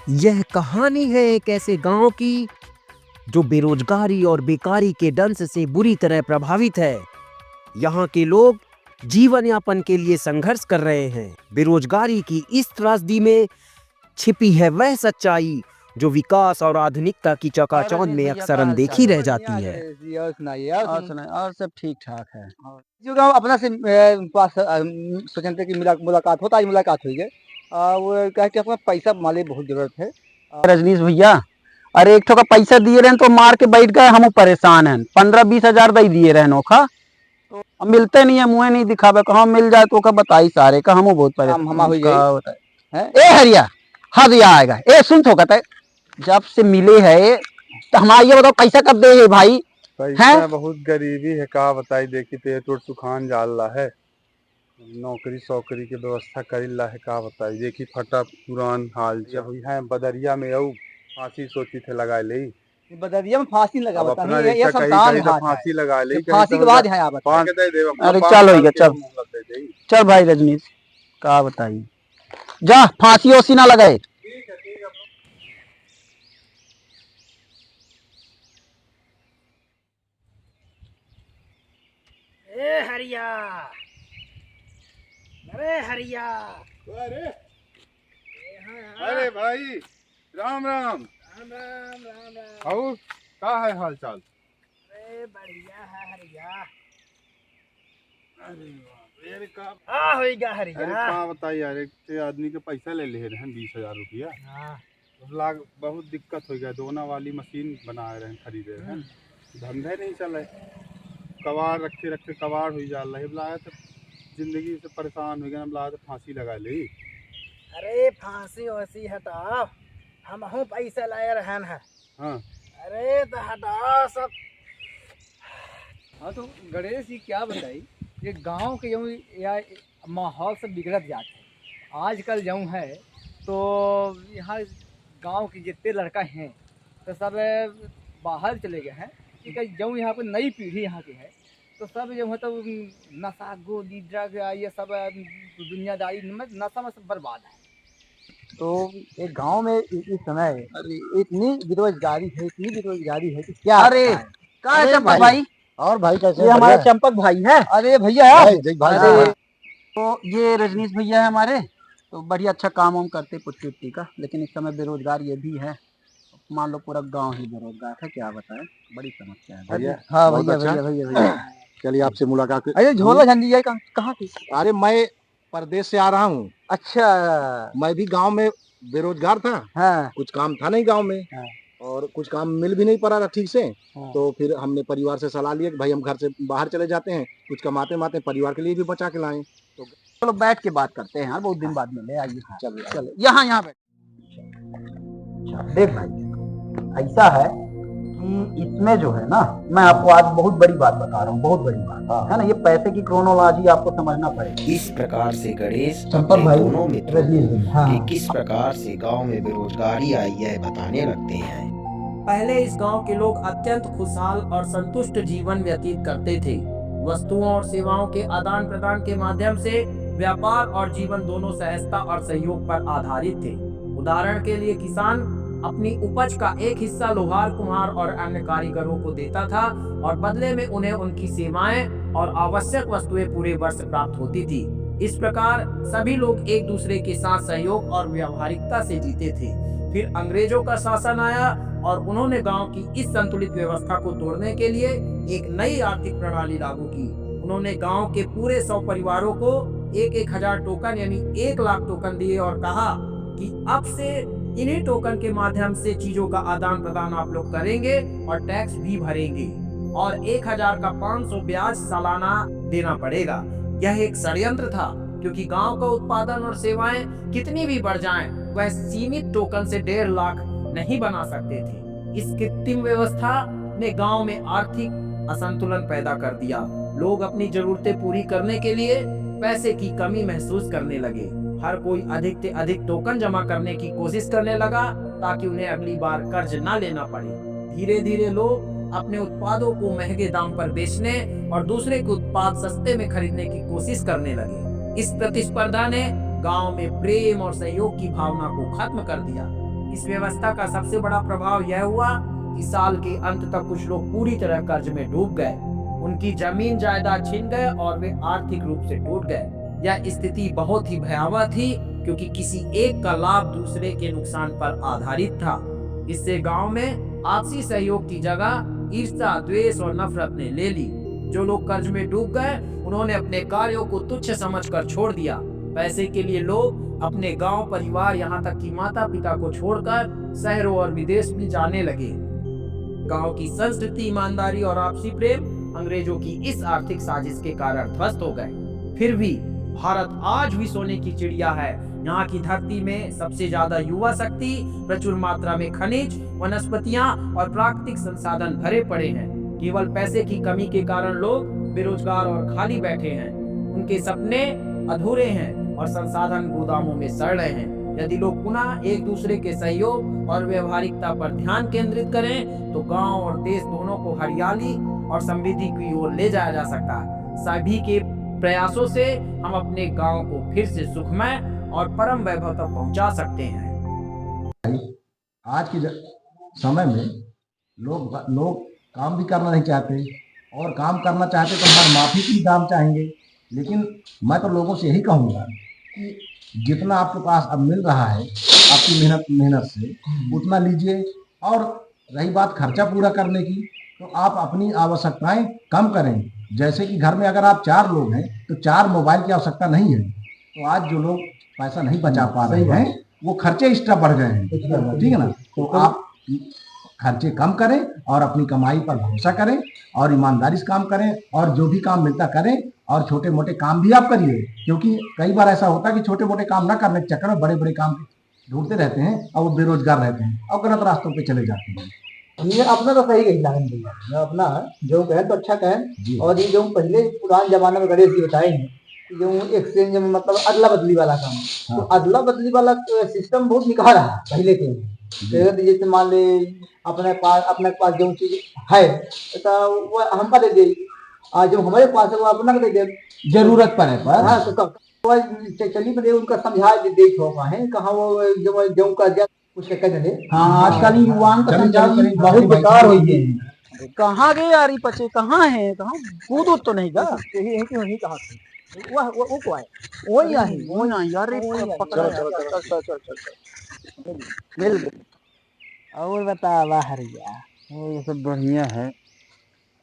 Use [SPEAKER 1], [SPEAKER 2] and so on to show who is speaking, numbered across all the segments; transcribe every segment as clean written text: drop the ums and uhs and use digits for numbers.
[SPEAKER 1] यह कहानी है एक ऐसे गांव की जो बेरोजगारी और बेकारी के दंश से बुरी तरह प्रभावित है। यहाँ के लोग जीवन यापन के लिए संघर्ष कर रहे हैं। बेरोजगारी की इस त्रासदी में छिपी है वह सच्चाई जो विकास और आधुनिकता की चकाचौंध में अक्सर अनदेखी रह जाती है।
[SPEAKER 2] और सुनाइए और सब ठीक ठाक है। जो गाँव अपना से पास सोचते थे कि मुलाकात होता, आज मुलाकात हुई है। वो कहे कि अपना पैसा माले बहुत जरूरत है। रजनीश भैया, अरे एक ठो का पैसा दिए रहे तो मार के बैठ गए, हम परेशान हैं। 15-20 हजार दे दिए रहे नोखा, तो अब मिलते नहीं है, मुँह नहीं दिखावे। कहाँ मिल जाए तो का बताई सारे का, हम बहुत परेशान। ए हरिया हद आएगा, ए सुन तो कहते जब से मिले है तो हमारा ये बताओ पैसा कब दे है भाई?
[SPEAKER 3] पैसा बहुत गरीबी है, का बताई। देखी पेट उठ सुखान जाल रहा है, नौकरी सौकरी की व्यवस्था करिल्ला है, का बताई। देखी फटा पुरान हाल जब है बदरिया में औ फांसी सोची थे लगाए ले।
[SPEAKER 2] बदरिया में फांसी लगा बता
[SPEAKER 3] अपना
[SPEAKER 2] नहीं, ये शमशान है,
[SPEAKER 3] फांसी लगा ले,
[SPEAKER 2] फांसी के बाद है आप
[SPEAKER 3] अरे चलो
[SPEAKER 2] चल भाई रजनीश का बताइए, जा फांसी ओसी ना लगाए।
[SPEAKER 4] ए हरिया, अरे हरिया,
[SPEAKER 3] अरे भाई राम राम। और का है हाल चाल?
[SPEAKER 4] अरे बढ़िया है हरिया।
[SPEAKER 3] अरे का
[SPEAKER 4] होइगा हरिया।
[SPEAKER 3] अरे का बताई यार, एक आदमी के पैसा ले ले रहे 20,000 रुपया। लाग बहुत दिक्कत हो गया। दोना वाली मशीन बना रहे हैं, खरीदे हैं, धंधे नहीं चले। कबाड़ रखे कबाड़ हुई जा रही। बुलाया तो जिंदगी से परेशान हो गया, बुलाया तो फांसी लगा ली।
[SPEAKER 4] अरे फांसी वैसी हटाओ, हम पैसा लाए रहन है।
[SPEAKER 3] हाँ
[SPEAKER 4] अरे तो हटाओ सब।
[SPEAKER 2] हाँ तो गणेश जी क्या बताई, ये गांव के यूँ या माहौल सब बिगड़त जाते हैं आजकल यूँ है। तो यहाँ गांव के जितने लड़का हैं तो सब बाहर चले गए हैं, ठीक है। यूँ यहाँ पर नई पीढ़ी यहाँ की है तो सब जो मतलब नशा गोली ड्रग ये सब दुनियादारी नशा में सब बर्बाद है। तो एक गांव में इस समय इतनी बेरोजगारी है कि क्या। अरे कहाँ है चंपक भाई? और भाई कैसे? ये हमारा चंपक भाई है। अरे भैया अरे तो ये रजनीश भैया है हमारे, तो बढ़िया अच्छा काम वाम करते पुट्टी उट्टी का। लेकिन इस समय बेरोजगार ये भी है, मान लो पूरा गांव ही बेरोजगार है, क्या बताएं, बड़ी समस्या है भैया। हाँ भैया
[SPEAKER 5] चलिए आपसे मुलाकात।
[SPEAKER 2] अरे झोला झंडी है कहाँ की?
[SPEAKER 5] अरे मैं परदेश से आ रहा हूँ।
[SPEAKER 2] अच्छा,
[SPEAKER 5] मैं भी गांव में बेरोजगार था।
[SPEAKER 2] हाँ
[SPEAKER 5] कुछ काम था नहीं गांव में।
[SPEAKER 2] हाँ।
[SPEAKER 5] और कुछ काम मिल भी नहीं पा रहा ठीक से।
[SPEAKER 2] हाँ।
[SPEAKER 5] तो फिर हमने परिवार से सलाह लिया कि भाई हम घर से बाहर चले जाते हैं, कुछ कमाते माते परिवार के लिए भी बचा के लाएं। तो
[SPEAKER 2] चलो बैठ के बात करते हैं, बहुत दिन बाद मिले। आइए
[SPEAKER 5] चलिए
[SPEAKER 2] यहाँ बैठ। देख भाई ऐसा है कि इसमें जो है ना, मैं आपको आज बहुत बड़ी बात बता रहा हूँ, बहुत बड़ी बात है ना। ये पैसे की क्रोनोलॉजी आपको समझना पड़ेगी।
[SPEAKER 1] इस प्रकार से गणेश
[SPEAKER 2] चंपक
[SPEAKER 1] अपने
[SPEAKER 2] भाई,
[SPEAKER 1] दोनों मित्रों
[SPEAKER 2] रजनीश भाई, हाँ।
[SPEAKER 1] कि किस प्रकार से गांव में बेरोजगारी आई है बताने लगते हैं। पहले इस गांव के लोग अत्यंत खुशहाल और संतुष्ट जीवन व्यतीत करते थे। वस्तुओं और सेवाओं के आदान प्रदान के माध्यम से व्यापार और जीवन दोनों सहजता और सहयोग पर आधारित थे। उदाहरण के लिए किसान अपनी उपज का एक हिस्सा लोहार, कुम्हार और अन्य कारीगरों को देता था और बदले में उन्हें उनकी सेवाएं और आवश्यक वस्तुएं पूरे वर्ष प्राप्त होती थी। इस प्रकार सभी लोग एक दूसरे के साथ सहयोग और व्यावहारिकता से जीते थे। फिर अंग्रेजों का शासन आया और उन्होंने गांव की इस संतुलित व्यवस्था को तोड़ने के लिए एक नई आर्थिक प्रणाली लागू की। उन्होंने गांव के पूरे 100 परिवारों को 1,000 टोकन यानी 1 लाख टोकन दिए और कहा कि अब से इन्हीं टोकन के माध्यम से चीजों का आदान प्रदान आप लोग करेंगे और टैक्स भी भरेंगे और 1,000 का 500 ब्याज सालाना देना पड़ेगा। यह एक षड्यंत्र था, क्योंकि गांव का उत्पादन और सेवाएं कितनी भी बढ़ जाएं, वह सीमित टोकन से 1.5 लाख नहीं बना सकते थे। इस कृत्रिम व्यवस्था ने गांव में आर्थिक असंतुलन पैदा कर दिया। लोग अपनी जरूरतें पूरी करने के लिए पैसे की कमी महसूस करने लगे। हर कोई अधिक से अधिक टोकन जमा करने की कोशिश करने लगा ताकि उन्हें अगली बार कर्ज न लेना पड़े। धीरे धीरे लोग अपने उत्पादों को महंगे दाम पर बेचने और दूसरे के उत्पाद सस्ते में खरीदने की कोशिश करने लगे। इस प्रतिस्पर्धा ने गांव में प्रेम और सहयोग की भावना को खत्म कर दिया। इस व्यवस्था का सबसे बड़ा प्रभाव यह हुआ कि साल के अंत तक कुछ लोग पूरी तरह कर्ज में डूब गए, उनकी जमीन जायदाद छिन गए और वे आर्थिक रूप से टूट गए। यह स्थिति बहुत ही भयावह थी क्योंकि किसी एक का लाभ दूसरे के नुकसान पर आधारित था। इससे गांव में आपसी सहयोग की जगह ईर्ष्या, द्वेष और नफरत ने ले ली। जो लोग कर्ज में डूब गए उन्होंने अपने कार्यों को तुच्छ समझकर छोड़ दिया। पैसे के लिए लोग अपने गांव, परिवार, यहाँ तक कि माता पिता को छोड़कर शहरों और विदेश में जाने लगे। गांव की संस्कृति, ईमानदारी और आपसी प्रेम अंग्रेजों की इस आर्थिक साजिश के कारण ध्वस्त हो गए। फिर भी भारत आज भी सोने की चिड़िया है। यहाँ की धरती में सबसे ज्यादा युवा शक्ति, प्रचुर मात्रा में खनिज, वनस्पतियां और प्राकृतिक संसाधन भरे पड़े हैं। केवल पैसे की कमी के कारण लोग बेरोजगार और खाली बैठे हैं। उनके सपने अधूरे हैं और संसाधन गोदामों में सड़ रहे हैं। यदि लोग पुनः एक दूसरे के सहयोग और व्यवहारिकता पर ध्यान केंद्रित करें तो गांव और देश दोनों को हरियाली और समृद्धि की ओर ले जाया जा सकता है। सभी के प्रयासों से हम अपने गांव को फिर से सुखमय और परम वैभव तक पहुंचा सकते हैं।
[SPEAKER 5] आज के समय में लोग काम भी करना नहीं चाहते, और काम करना चाहते तो हमारे माफी की दाम चाहेंगे। लेकिन मैं तो लोगों से यही कहूँगा कि जितना आपके पास अब मिल रहा है आपकी मेहनत से, उतना लीजिए। और रही बात खर्चा पूरा करने की, तो आप अपनी आवश्यकताएं कम करें। जैसे कि घर में अगर आप 4 लोग हैं तो 4 मोबाइल की आवश्यकता नहीं है। तो आज जो लोग पैसा नहीं बचा पा रहे हैं वो खर्चे एक्स्ट्रा बढ़ गए हैं, ठीक है ना। तो आप खर्चे कम करें और अपनी कमाई पर भरोसा करें और ईमानदारी से काम करें, और जो भी काम मिलता करें, और छोटे मोटे काम भी आप करिए। क्योंकि कई बार ऐसा होता है कि छोटे मोटे काम ना करने के चक्कर में बड़े बड़े काम ढूंढते रहते हैं और वो बेरोजगार रहते हैं और गलत रास्तों पे चले जाते हैं।
[SPEAKER 4] ये अपना तो सही कही लागन भैया, मैं अपना जो कहे तो अच्छा कहे। और ये जो पहले पुराने जमाने में गणेश जी बताए हैं जो एक्सचेंज में मतलब अदला बदली वाला काम, तो अदला बदली वाला सिस्टम बहुत निकाल रहा है पहले के। जैसे मान ले अपने पास जो चीज है तो वो हमका दे दे, और जो हमारे पास है वो अपना दे दे
[SPEAKER 5] जरूरत पड़े पर।
[SPEAKER 4] हाँ तो चलिए मैंने उनका समझा देख होगा है कहाँ वो जो का कुछ कह दे।
[SPEAKER 5] हाँ, आजकल युवाओं का समझा बहुत बेकार हो गए हैं।
[SPEAKER 4] कहाँ गए यार बच्चे, कहाँ है, कहाँ कूद तो नहीं गा यही है कि वही कहाँ थे वो को है वही आई वो ना यार मिल। और बता बाहरिया
[SPEAKER 3] वो सब बढ़िया है।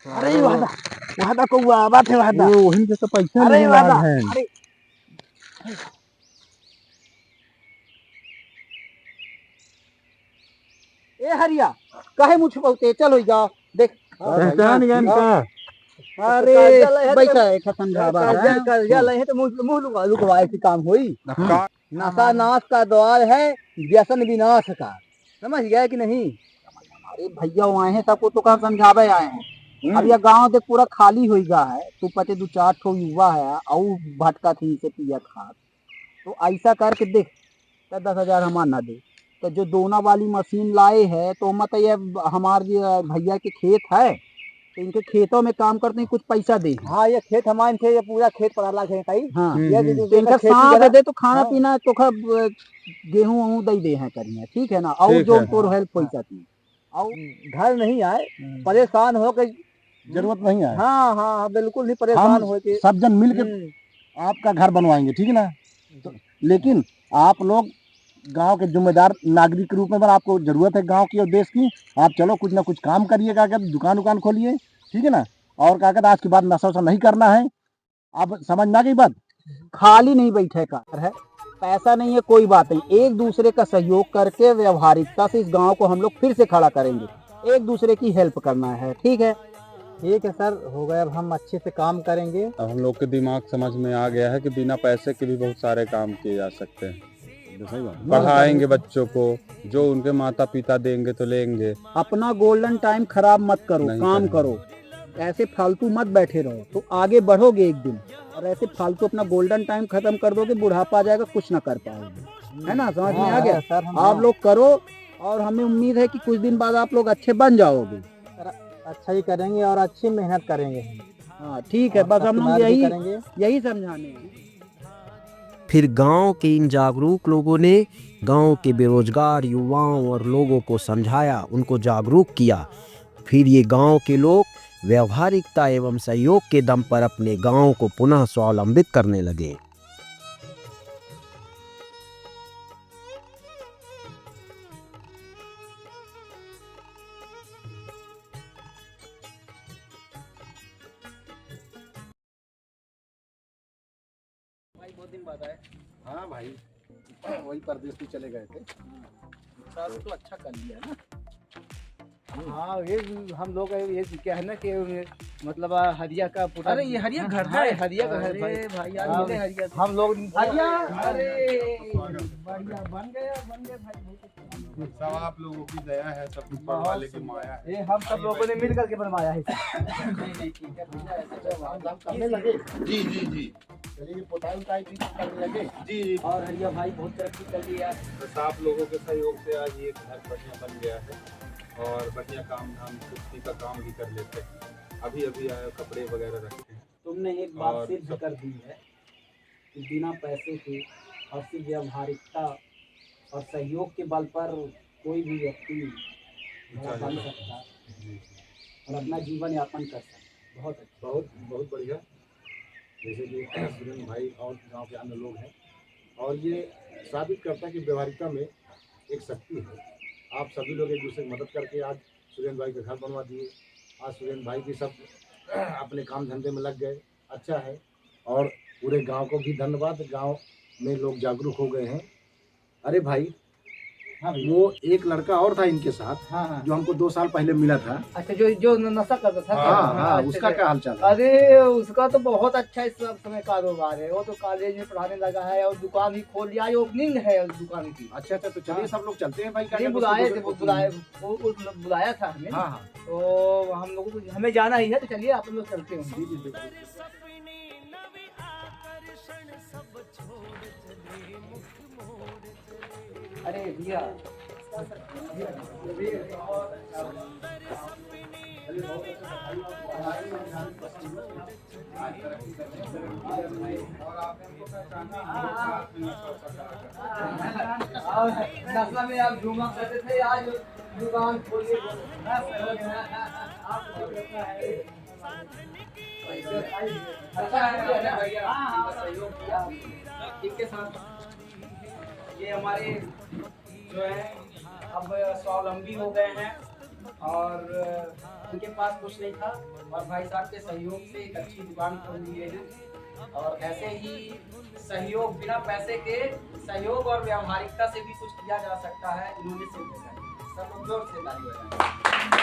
[SPEAKER 4] अरे वादा कौआ बात है वादा
[SPEAKER 3] वही से तो पैसा
[SPEAKER 4] अरे वादा
[SPEAKER 3] है।
[SPEAKER 4] अरे ए हरिया कहे मुझ बहुते चलो जा देख
[SPEAKER 3] पहचान गया इनका।
[SPEAKER 4] अरे बैठा है समझावा कर्जा ले है तो मुंह लुकवाए की काम होई। नशा नाश का द्वार है, व्यसन विनाश का, समझ गया कि नहीं। अरे भैया आए हैं सबको तो कहा समझावे आए हैं। अब यह गांव देख पूरा खाली हो गया है, तू पते 2-4 ठो युवा है और भटका थी से पिया खा, तो ऐसा करके देख 10,000 हमार ना दे तो जो दोना वाली मशीन लाए है तो मत ये हमारे भैया के खेत है तो इनके खेतों में काम करते हैं, कुछ पैसा दे। हाँ ये खेत हमारे थे, ये पूरा खेत पड़ा है कहीं। हाँ तो इनका साथ दे तो खाना पीना तो गेहूं वहूं दे हैं करिए, ठीक है ना। और जो उनको हेल्प पैसा थी और घर नहीं आए परेशान हो के
[SPEAKER 5] जरूरत नहीं है।
[SPEAKER 4] हाँ हाँ बिल्कुल नहीं परेशान हो के
[SPEAKER 5] सब जन मिल के आपका घर बनवाएंगे, ठीक है ना। तो लेकिन आप लोग गांव के जिम्मेदार नागरिक के रूप में आपको जरूरत है गांव की और देश की। आप चलो कुछ ना कुछ काम करिएगा, दुकान खोलिए, ठीक है ना। और क्या कहते आज के बाद नशा वशा नहीं करना है। आप समझना की बात,
[SPEAKER 4] खाली नहीं बैठे का है, पैसा नहीं है कोई बात नहीं, एक दूसरे का सहयोग करके व्यवहारिकता से इस गांव को हम लोग फिर से खड़ा करेंगे, एक दूसरे की हेल्प करना है। ठीक है सर, हो गया। अब हम अच्छे से काम करेंगे।
[SPEAKER 3] अब हम लोग के दिमाग समझ में आ गया है कि बिना पैसे के भी बहुत सारे काम किए जा सकते हैं। पढ़ाएंगे बच्चों को, जो उनके माता पिता देंगे तो लेंगे।
[SPEAKER 4] अपना गोल्डन टाइम खराब मत करो, काम करो, ऐसे फालतू मत बैठे रहो तो आगे बढ़ोगे एक दिन। और ऐसे फालतू अपना गोल्डन टाइम खत्म कर दोगे, बुढ़ापा आ जाएगा, कुछ ना कर पाओगे, है ना। समझ में आ गया सर। आप लोग करो और हमें उम्मीद है कि कुछ दिन बाद आप लोग अच्छे बन जाओगे। अच्छा ही करेंगे और अच्छी मेहनत करेंगे। हाँ ठीक है, बस हम लोग यही समझाने हैं।
[SPEAKER 1] फिर गांव के इन जागरूक लोगों ने गांव के बेरोजगार युवाओं और लोगों को समझाया, उनको जागरूक किया। फिर ये गांव के लोग व्यावहारिकता एवं सहयोग के दम पर अपने गांव को पुनः स्वावलंबित करने लगे।
[SPEAKER 2] भाई बहुत दिन बाद आए।
[SPEAKER 5] हाँ भाई, वही परदेश में चले गए थे।
[SPEAKER 2] तो अच्छा कर लिया ना। हाँ, ये हम लोग ये क्या है ना कि मतलब हरिया का पुटा।
[SPEAKER 1] अरे ये हरिया घर
[SPEAKER 2] हाँ,
[SPEAKER 1] है।
[SPEAKER 2] हरिया का घर
[SPEAKER 1] अरे भाई यार,
[SPEAKER 2] हाँ,
[SPEAKER 1] मिले हरिया से।
[SPEAKER 2] हम लोग
[SPEAKER 1] हरिया, अरे
[SPEAKER 2] बढ़िया बन गए भाई।
[SPEAKER 3] सब आप लोगों की दया है, सब ऊपर वाले की माया है।
[SPEAKER 2] ये हम सब लोगों ने मिल करके बनवाया है।
[SPEAKER 5] करने लगे। जी जी जी, चलिए पोताई उताई भी करने लगे।
[SPEAKER 3] जी,
[SPEAKER 2] और हरिया भाई बहुत तरक्की कर लिया।
[SPEAKER 3] बस आप लोगों के सहयोग से आज ये घर बढ़िया बन गया है और बढ़िया काम धाम कुश्ती का काम भी कर लेते हैं। अभी अभी आए, कपड़े वगैरह रखते हैं।
[SPEAKER 2] तुमने एक बात सिद्ध कर दी है कि बिना पैसे के और सिर्फ व्यावहारिकता और सहयोग के बल पर कोई भी व्यक्ति बड़ा बन सकता और अपना जीवन यापन कर सकता। बहुत अच्छा,
[SPEAKER 5] बहुत बहुत बढ़िया। जैसे कि सुरेंद्र भाई और गांव के अन्य लोग हैं, और ये साबित करता है कि व्यवहारिकता में एक शक्ति है। आप सभी लोग एक दूसरे की मदद करके आज सुरेंद्र भाई का घर बनवा दिए। आज सुरेंद्र भाई भी सब अपने काम धंधे में लग गए, अच्छा है। और पूरे गांव को भी धन्यवाद, गांव में लोग जागरूक हो गए हैं। अरे भाई,
[SPEAKER 2] हाँ
[SPEAKER 5] वो एक लड़का और था इनके साथ,
[SPEAKER 2] हाँ,
[SPEAKER 5] जो हमको 2 साल पहले मिला था।
[SPEAKER 2] अच्छा, जो नशा करता था।
[SPEAKER 5] हाँ, उसका क्या हाल चाल है?
[SPEAKER 2] अरे उसका तो बहुत अच्छा इस समय कारोबार है। वो तो कॉलेज में पढ़ाने लगा है और दुकान भी खोल लिया है। ओपनिंग है उस दुकान की।
[SPEAKER 5] अच्छा, तो चलिए सब लोग चलते हैं भाई।
[SPEAKER 2] नहीं, बुलाए थे, बुलाया था हमें।
[SPEAKER 5] हाँ हाँ,
[SPEAKER 2] तो हम लोगों को हमें जाना ही है, तो चलिए आप लोग चलते हैं।
[SPEAKER 5] जी जी बिल्कुल।
[SPEAKER 2] अरे भैया, नशा में आप घूमा करते थे, आज दुकान खोलिए। इनके साथ ये हमारे जो है अब स्वावलंबी हो गए हैं और उनके पास कुछ नहीं था और भाई साहब के सहयोग से एक अच्छी दुकान खोल लिए हैं। और ऐसे ही सहयोग, बिना पैसे के सहयोग और व्यावहारिकता से भी कुछ किया जा सकता है। इन्होंने सिद्ध किया। सब लोग जोर से ताली बजाएं।